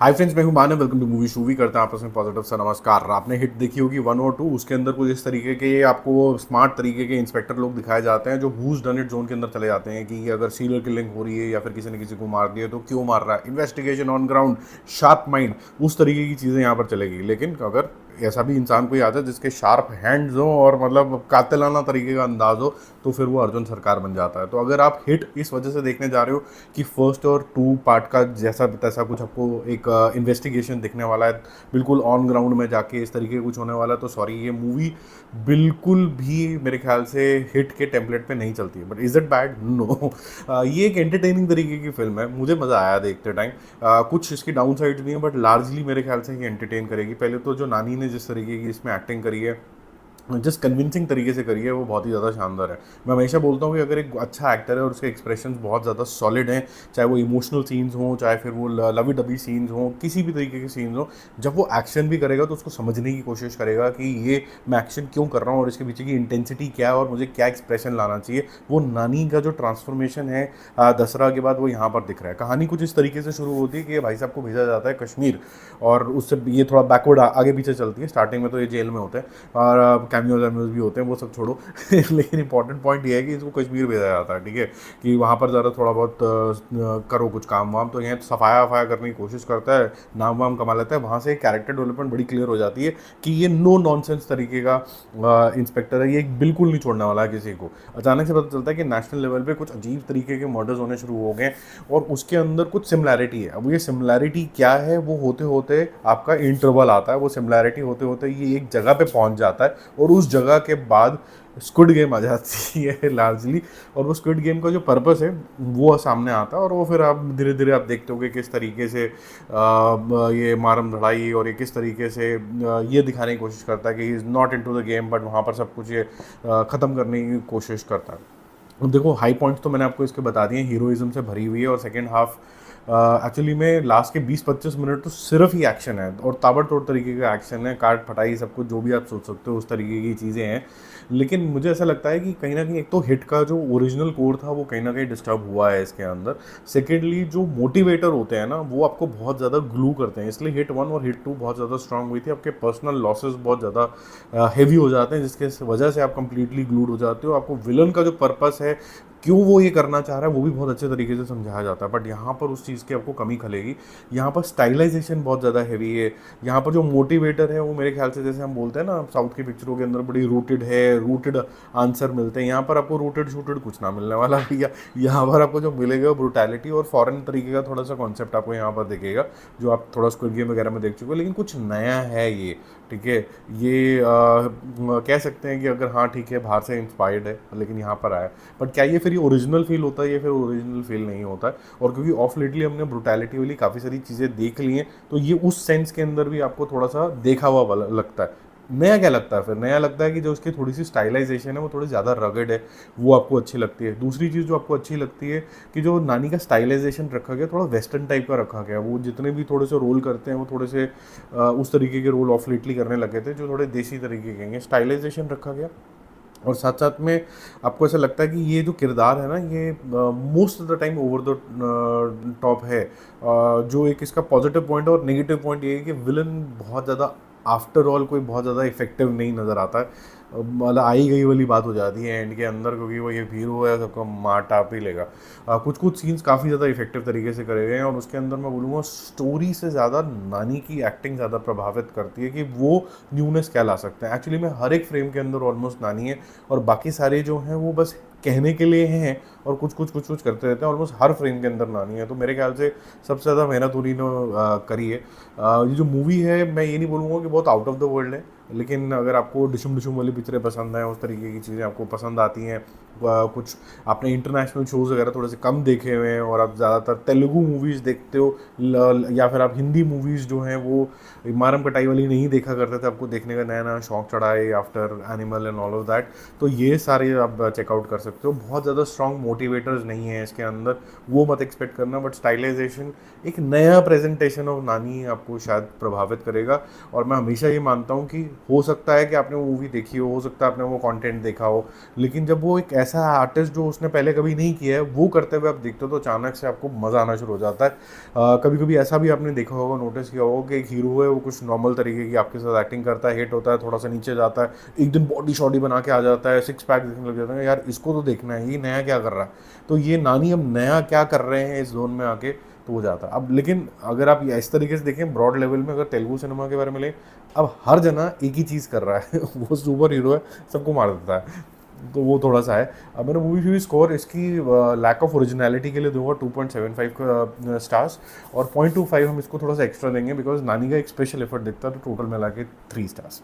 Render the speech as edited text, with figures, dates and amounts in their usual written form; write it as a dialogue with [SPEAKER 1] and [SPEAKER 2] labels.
[SPEAKER 1] हाय friends, मैं हूं Manav. Welcome to movie शूवी। करते हैं आपस में पॉजिटिव सा नमस्कार। आपने हिट देखी होगी 1 और 2। उसके अंदर कुछ इस तरीके के आपको स्मार्ट तरीके के इंस्पेक्टर लोग दिखाए जाते हैं जो हूज डन इट जोन के अंदर चले जाते हैं कि अगर सीरियल किलिंग हो रही है या फिर किसी ने किसी को मार दिया तो क्यों मार रहा है, investigation on ground, sharp mind, उस तरीके की चीज़ें यहाँ पर चलेगी। लेकिन अगर ऐसा भी इंसान कोई आता है जिसके शार्प हैंड्स हो और मतलब कातिलाना तरीके का अंदाज हो तो फिर वो अर्जुन सरकार बन जाता है। तो अगर आप हिट इस वजह से देखने जा रहे हो कि फर्स्ट और 2 पार्ट का जैसा तैसा कुछ आपको एक इन्वेस्टिगेशन दिखने वाला है, बिल्कुल ऑन ग्राउंड में जाके इस तरीके कुछ होने वाला है, तो सॉरी, ये मूवी बिल्कुल भी मेरे ख्याल से हिट के टेम्पलेट पे नहीं चलती है। But is it bad? No. ये एक एंटरटेनिंग तरीके की फिल्म है, मुझे मज़ा आया देखते टाइम। कुछ इसकी डाउन साइड भी हैं बट लार्जली मेरे ख्याल से ये एंटरटेन करेगी। पहले तो जो नानी ने जिस तरीके की इसमें एक्टिंग करी है, जिस कन्विंसिंग तरीके से करी है, वो बहुत ही ज़्यादा शानदार है। मैं हमेशा बोलता हूँ कि अगर एक अच्छा एक्टर है और उसके एक्सप्रेशंस बहुत ज़्यादा सॉलिड हैं, चाहे वो इमोशनल सीन्स हों, चाहे फिर वो लवी डबी सीन्स हों, किसी भी तरीके के सीन्स हों, जब वो एक्शन भी करेगा तो उसको समझने की कोशिश करेगा कि ये मैं एक्शन क्यों कर रहा हूँ और इसके पीछे की इंटेंसिटी क्या है और मुझे क्या एक्सप्रेशन लाना चाहिए। वो नानी का जो ट्रांसफॉर्मेशन है दसरा के बाद, वो यहाँ पर दिख रहा है। कहानी कुछ इस तरीके से शुरू होती है कि भाई साहब को भेजा जाता है कश्मीर, और उससे ये थोड़ा बैकवर्ड आगे पीछे चलती है। स्टार्टिंग में तो ये जेल में होते हैं और कैमियोज वैमियोज भी होते हैं, वो सब छोड़ो। लेकिन इंपॉर्टेंट पॉइंट ये है कि इसको कश्मीर भेजा जाता है, ठीक है, कि वहाँ पर ज़रा थोड़ा बहुत करो कुछ काम वाम। तो यहाँ सफाया वफाया करने की कोशिश करता है, नाम वाम कमा लेता है। वहाँ से कैरेक्टर डेवलपमेंट बड़ी क्लियर हो जाती है कि ये नो नॉनसेंस तरीके का इंस्पेक्टर है, ये बिल्कुल नहीं छोड़ने वाला है किसी को। अचानक से पता चलता है कि नेशनल लेवल पे कुछ अजीब तरीके के मर्डर्स होने शुरू हो गए और उसके अंदर कुछ सिमिलैरिटी है। अब ये सिमिलैरिटी क्या है, वो होते होते आपका इंटरवल आता है, वो सिमिलैरिटी होते होते ये एक जगह पे पहुंच जाता है और उस जगह के बाद स्क्विड गेम आ जाती है लार्जली। और वो स्क्विड गेम का जो पर्पस है वो सामने आता है और वो फिर आप धीरे धीरे आप देखते हो कि किस तरीके से ये मारम धड़ाई और ये किस तरीके से ये दिखाने की कोशिश करता है कि he is not into the game, but वहाँ पर सब कुछ ये ख़त्म करने की कोशिश करता है। अब देखो, हाई पॉइंट्स तो मैंने आपको इसके बता दिए, हीरोइज्म से भरी हुई है। और सेकेंड हाफ एक्चुअली में लास्ट के 20-25 मिनट तो सिर्फ ही एक्शन है और ताबड़तोड़ तरीके का एक्शन है, काट फटाई सब कुछ जो भी आप सोच सकते हो उस तरीके की चीज़ें हैं। लेकिन मुझे ऐसा लगता है कि कहीं ना कहीं एक तो हिट का जो ओरिजिनल कोर था वो कहीं ना कहीं डिस्टर्ब हुआ है इसके अंदर। सेकेंडली, जो मोटिवेटर होते हैं ना, वो आपको बहुत ज़्यादा ग्लू करते हैं, इसलिए हिट 1 और हिट 2 बहुत ज़्यादा स्ट्रांग हुई थी। आपके पर्सनल लॉसेस बहुत ज़्यादा हैवी हो जाते हैं जिसके वजह से आप कंप्लीटली ग्लूड हो जाते हो। आपको विलन का जो पर्पस है, क्यों वो ये करना चाह रहा है, वो भी बहुत अच्छे तरीके से समझाया जाता है। बट यहाँ पर उस चीज़ की आपको कमी खलेगी। यहाँ पर स्टाइलाइजेशन बहुत ज़्यादा हैवी है। यहाँ पर जो मोटिवेटर है वो मेरे ख्याल से, जैसे हम बोलते हैं ना साउथ की पिक्चरों के अंदर, बड़ी रूटेड है, रूटेड आंसर मिलते हैं। यहाँ पर आपको रूटेड शूटेड कुछ ना मिलने वाला भैया। यहाँ पर आपको जो मिलेगा ब्रुटैलिटी और फॉरेन तरीके का थोड़ा सा कॉन्सेप्ट आपको यहाँ पर दिखेगा, जो आप थोड़ा स्क्विड गेम वगैरह में देख चुके हो। लेकिन कुछ नया है ये, ठीक है। ये कह सकते हैं कि अगर हाँ ठीक है, बाहर से इंस्पायर्ड है लेकिन यहाँ पर आया, बट क्या ये फिर ये ओरिजिनल फील होता है? ये फिर ओरिजिनल फील नहीं होता है। और क्योंकि ऑफ लेटली हमने ब्रुटैलिटी वाली काफ़ी सारी चीज़ें देख ली हैं, तो ये उस सेंस के अंदर भी आपको थोड़ा सा देखा हुआ वाला लगता है। नया क्या लगता है फिर? नया लगता है कि जो उसकी थोड़ी सी स्टाइलाइजेशन है वो थोड़ी ज़्यादा रगड है, वो आपको अच्छी लगती है। दूसरी चीज़ जो आपको अच्छी लगती है कि जो नानी का स्टाइलाइजेशन रखा गया, थोड़ा वेस्टर्न टाइप का रखा गया। वो जितने भी थोड़े से रोल करते हैं वो थोड़े से उस तरीके के रोल ऑफ लेटली करने लगे थे जो थोड़े देसी तरीके के हैं। स्टाइलाइजेशन रखा गया और साथ साथ में आपको ऐसा लगता है कि ये जो किरदार है ना, ये most of the time over the top है। जो एक इसका पॉजिटिव पॉइंट और नेगेटिव पॉइंट ये है कि विलन बहुत ज़्यादा आफ्टर ऑल कोई बहुत ज़्यादा इफेक्टिव नहीं नज़र आता है। मतलब आई गई वाली बात हो जाती है एंड के अंदर, क्योंकि वो ये हीरो है, सबको मार टाप ही लेगा। कुछ कुछ सीन्स काफ़ी ज़्यादा इफेक्टिव तरीके से करे गए हैं और उसके अंदर मैं बोलूँगा स्टोरी से ज़्यादा नानी की एक्टिंग ज़्यादा प्रभावित करती है कि वो न्यूनेस क्या ला सकते हैं। एक्चुअली में हर एक फ्रेम के अंदर ऑलमोस्ट नानी है और बाकी सारे जो हैं वो बस कहने के लिए हैं और कुछ कुछ करते रहते हैं। ऑलमोस्ट हर फ्रेम के अंदर नानी है, तो मेरे ख्याल से सबसे ज़्यादा मेहनत उन्हीं ने करी है। ये जो मूवी है, मैं ये नहीं बोलूँगा कि बहुत आउट ऑफ द वर्ल्ड है, लेकिन अगर आपको डिशुम डिशुम वाली पिक्चरें पसंद हैं, उस तरीके की चीज़ें आपको पसंद आती हैं, कुछ आपने इंटरनेशनल शोज़ वगैरह थोड़े से कम देखे हुए हैं और आप ज़्यादातर तेलुगु मूवीज़ देखते हो, या फिर आप हिंदी मूवीज़ जो हैं वो मारम कटाई वाली नहीं देखा करते थे, आपको देखने का नया नया शौक चढ़ा है after animal and all of that, तो ये सारे आप चेकआउट कर सकते हो। बहुत ज़्यादा स्ट्रॉन्ग मोटिवेटर्स नहीं है इसके अंदर, वो मत एक्सपेक्ट करना। बट स्टाइलाइजेशन, एक नया प्रेजेंटेशन ऑफ नानी आपको शायद प्रभावित करेगा। और मैं हमेशा ये मानता हूँ कि हो सकता है कि आपने वो मूवी देखी हो सकता है आपने वो कंटेंट देखा हो, लेकिन जब वो एक ऐसा आर्टिस्ट जो उसने पहले कभी नहीं किया है वो करते हुए आप देखते हो तो अचानक से आपको मज़ा आना शुरू हो जाता है। कभी कभी ऐसा भी आपने देखा होगा, नोटिस किया होगा कि एक हीरो है वो कुछ नॉर्मल तरीके की आपके साथ एक्टिंग करता है, हिट होता है, थोड़ा सा नीचे जाता है, एक दिन बॉडी शॉडी बना के आ जाता है, सिक्स पैक दिखने लग जाता है, यार इसको तो देखना है, ये नया क्या कर रहा है, तो ये नानी अब नया क्या कर रहे हैं इस जोन में आके, तो हो जाता है। अब लेकिन अगर आप इस तरीके से देखें ब्रॉड लेवल में, अगर तेलुगु सिनेमा के बारे में लें, अब हर जना एक ही चीज़ कर रहा है वो सुपर हीरो है, सबको मार देता है, तो वो थोड़ा सा है। अब मैंने मूवी स्कोर इसकी लैक ऑफ ओरिजिनलिटी के लिए दूंगा 2.75 स्टार्स, और 0.25 हम इसको थोड़ा सा एक्स्ट्रा देंगे बिकॉज नानी का एक स्पेशल एफर्ट दिखता है, तो टोटल मिला के 3 स्टार्स।